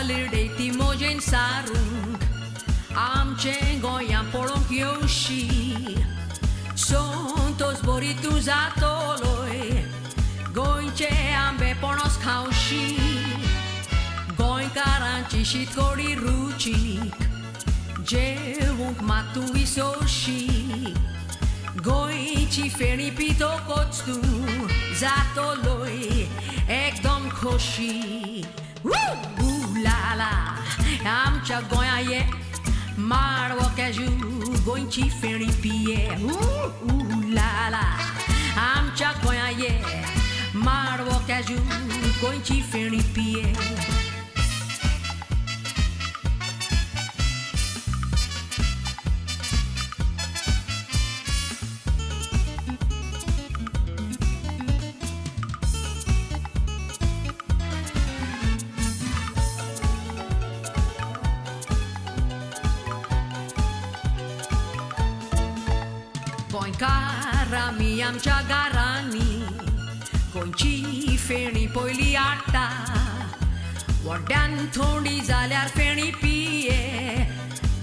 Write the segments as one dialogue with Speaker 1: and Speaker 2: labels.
Speaker 1: Holiday mojen sarung Amche goiam polon kioshi Son to zboritu zatoloi Goinche ambe ponos kaushi Goin karanchishit kori ruchik Jevunk matu isoshi Goichi feri pito kotstu Zatoloi ekdom koshi La la, amcha goia ye Marwo kaju goinchi feri pie La la, amcha goia ye Marwo kaju goinchi feri pie Goin karami amcha garani Goinchi feni poili arta Wardan thondi zalyar feni pie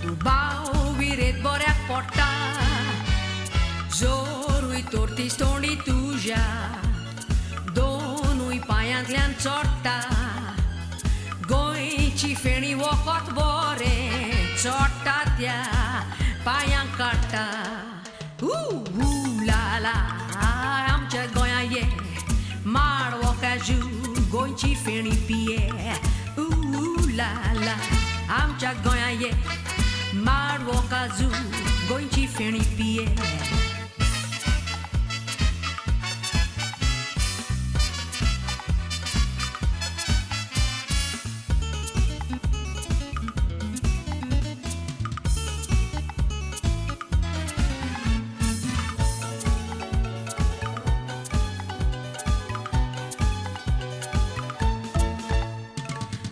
Speaker 1: Dubau viret boryak porta Zorui tortis thondi tuja Donui payantlian sorta Goinchi feni wokot bore Sorta tia payang karta La la, amcha goia ye Marwo kaju goinchi feni pie La la, amcha goia ye Marwo kaju goinchi feni pie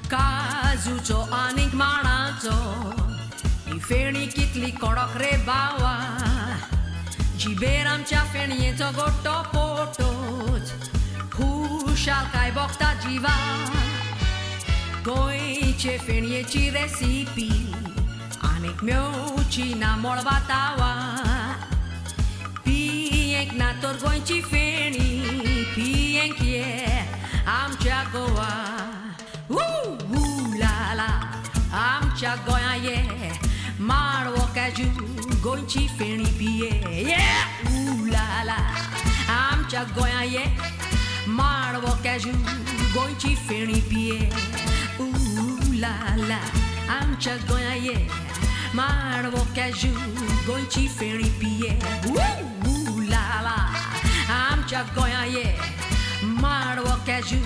Speaker 1: Kazucho anik marazo I feni kitli korok re bawa Jiberam cha feni eto goto potot Hushal kai bokta jiva Goiche feni echi recipe Anik miochi na morbatawa Pienk na tor goinchi feni Pienk ye amcha goa La la, amcha goia ye Marwo kaju goinchi feni pie La la, amcha goia ye Marwo kaju goinchi feni pie La la, amcha goia ye Marwo kaju goinchi feni pie La la, amcha goia ye Marwo kaju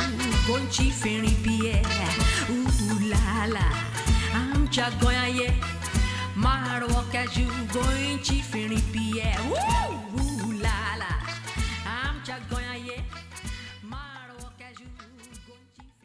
Speaker 1: goinchi feni pie La la, amcha goia ye Marwo kaju goinchi feni pie La la, amcha goia ye Marwo kaju goinchi